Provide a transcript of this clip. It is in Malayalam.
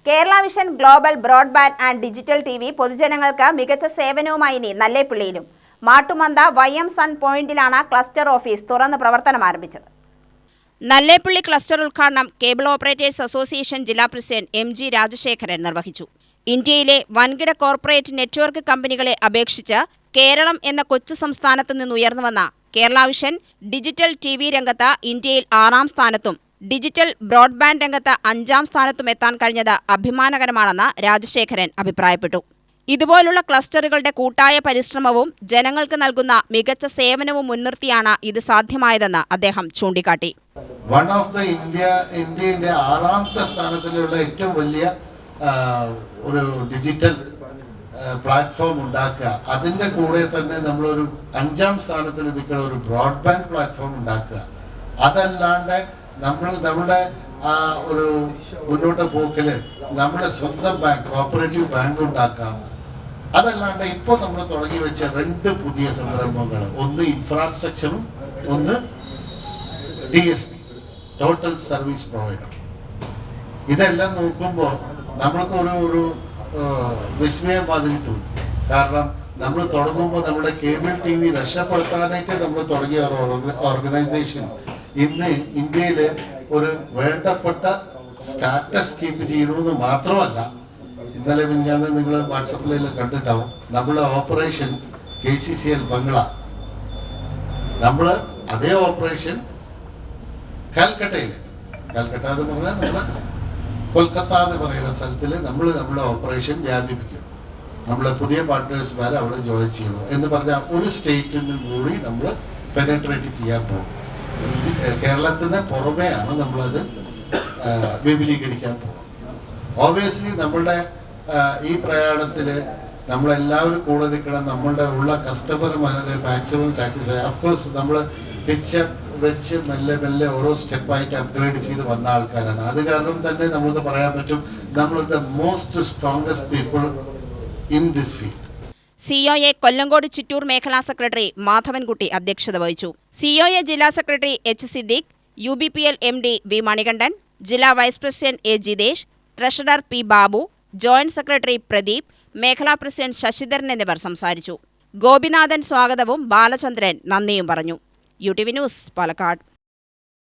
Kerala vision global broadband and digital TV. പൊതുജനങ്ങൾക്ക് മികച്ച സേവനവുമായി ഇനി നല്ലേപ്പിള്ളിയിലും. മാട്ടുമന്ത YM സൺ പോയിന്റിലാണ് ക്ലസ്റ്റർ ഓഫീസ് തുറന്ന് പ്രവർത്തനം ആരംഭിച്ചത്. നല്ലേപ്പിള്ളി ക്ലസ്റ്റർ ഉദ്ഘാടനം കേബിൾ ഓപ്പറേറ്റേഴ്സ് അസോസിയേഷൻ ജില്ലാ പ്രസിഡന്റ് MG രാജശേഖരൻ നിർവഹിച്ചു. ഇന്ത്യയിലെ വൻകിട കോർപ്പറേറ്റ് നെറ്റ്വർക്ക് കമ്പനികളെ അപേക്ഷിച്ച് കേരളം എന്ന കൊച്ചു സംസ്ഥാനത്തു നിന്നുയർന്നുവന്ന കേരള വിഷൻ ഡിജിറ്റൽ ടി.വി. രംഗത്ത് ഇന്ത്യയിൽ 6ാം സ്ഥാനത്തും ഡിജിറ്റൽ ബ്രോഡ്ബാൻഡ് രംഗത്ത് 5ാം സ്ഥാനത്തും എത്താൻ കഴിഞ്ഞത് അഭിമാനകരമാണെന്ന് രാജശേഖരൻ അഭിപ്രായപ്പെട്ടു. ഇതുപോലുള്ള ക്ലസ്റ്ററുകളുടെ കൂട്ടായ പരിശ്രമവും ജനങ്ങൾക്ക് നൽകുന്ന മികച്ച സേവനവും മുൻനിർത്തിയാണ് ഇത് സാധ്യമായതെന്ന് അദ്ദേഹം ചൂണ്ടിക്കാട്ടി. ഇന്ത്യയുടെ 6ാമത്തെ സ്ഥാനത്തിലുള്ള ഏറ്റവും വലിയ ഒരു ഡിജിറ്റൽ പ്ലാറ്റ്ഫോം ഉണ്ടാക്കുക, അതിൻ്റെ കൂടെ തന്നെ നമ്മളൊരു 5ാം സ്ഥാനത്തിൽ നിൽക്കുന്ന ഒരു ബ്രോഡ്ബാൻഡ് പ്ലാറ്റ്ഫോം ഉണ്ടാക്കുക. അതല്ലാണ്ട് നമ്മുടെ ഒരു മുന്നോട്ട് പോക്കില് നമ്മുടെ സ്വന്തം ബാങ്ക്, കോപ്പറേറ്റീവ് ബാങ്ക് ഉണ്ടാക്കാം. അതല്ലാണ്ട് ഇപ്പോൾ നമ്മൾ തുടങ്ങി വെച്ച 2 പുതിയ സംരംഭങ്ങൾ, ഒന്ന് ഇൻഫ്രാസ്ട്രക്ചറും ഒന്ന് TSP, ടോട്ടൽ സർവീസ് പ്രൊവൈഡർ. ഇതെല്ലാം നോക്കുമ്പോൾ നമ്മൾക്ക് ഒരു വിസ്മയം മാതിരി തോന്നി. കാരണം നമ്മൾ തുടങ്ങുമ്പോൾ നമ്മുടെ കേബിൾ TV രക്ഷപ്പെടുത്താനായിട്ട് നമ്മൾ തുടങ്ങിയ ഒരു ഓർഗനൈസേഷൻ ഇന്ന് ഇന്ത്യയിൽ ഒരു വേണ്ടപ്പെട്ട സ്റ്റാറ്റസ് കീപ്പ് ചെയ്യണമെന്ന് മാത്രമല്ല, ഇന്നലെ മിനിഞ്ഞാന്ന് നിങ്ങൾ വാട്സപ്പിലെല്ലാം കണ്ടിട്ടാവും, നമ്മുടെ ഓപ്പറേഷൻ KCCL ബംഗ്ല, നമ്മൾ അതേ ഓപ്പറേഷൻ കൽക്കട്ട എന്ന് പറഞ്ഞാൽ നമ്മളെ കൊൽക്കത്ത എന്ന് പറയുന്ന സ്ഥലത്തിൽ നമ്മുടെ ഓപ്പറേഷൻ വ്യാപിപ്പിക്കണം. നമ്മളെ പുതിയ പാർട്ട്നേഴ്സ്മാരെ അവിടെ ജോയിൻ ചെയ്യണം എന്ന് പറഞ്ഞാൽ ഒരു സ്റ്റേറ്റിനും കൂടി നമ്മൾ പെനട്രേറ്റ് ചെയ്യാൻ പോകും. കേരളത്തിന് പുറമെയാണ് നമ്മളത് വിപുലീകരിക്കാൻ പോകുന്നത്. ഓബിയസ്ലി നമ്മളുടെ ഈ പ്രയാണത്തിൽ നമ്മളെല്ലാവരും കൂടെ നിൽക്കണം. നമ്മളുടെ ഉള്ള കസ്റ്റമർമാരെ മാക്സിമം സാറ്റിസ്ഫൈ. ഓഫ്കോഴ്സ് നമ്മൾ പിച്ച് വെച്ച് മെല്ലെ ഓരോ സ്റ്റെപ്പായിട്ട് അപ്ഗ്രേഡ് ചെയ്ത് വന്ന ആൾക്കാരാണ്. അത് കാരണം തന്നെ നമുക്ക് പറയാൻ പറ്റും നമ്മൾ the most strongest people in this field. COA Kollengode Chittur മേഖലാ സെക്രട്ടറി മാധവൻകുട്ടി അധ്യക്ഷത വഹിച്ചു. COA ജില്ലാ secretary H. Siddique, UBPL MD V. Manikandan, ജില്ലാ vice president A. Jithesh, treasurer P. Babu, joint secretary Pradeep, മേഖലാ പ്രസിഡന്റ് ശശിധരൻ എന്നിവർ സംസാരിച്ചു. ഗോപിനാഥൻ സ്വാഗതവും ബാലചന്ദ്രൻ നന്ദിയും പറഞ്ഞു. UTV news, Palakkad.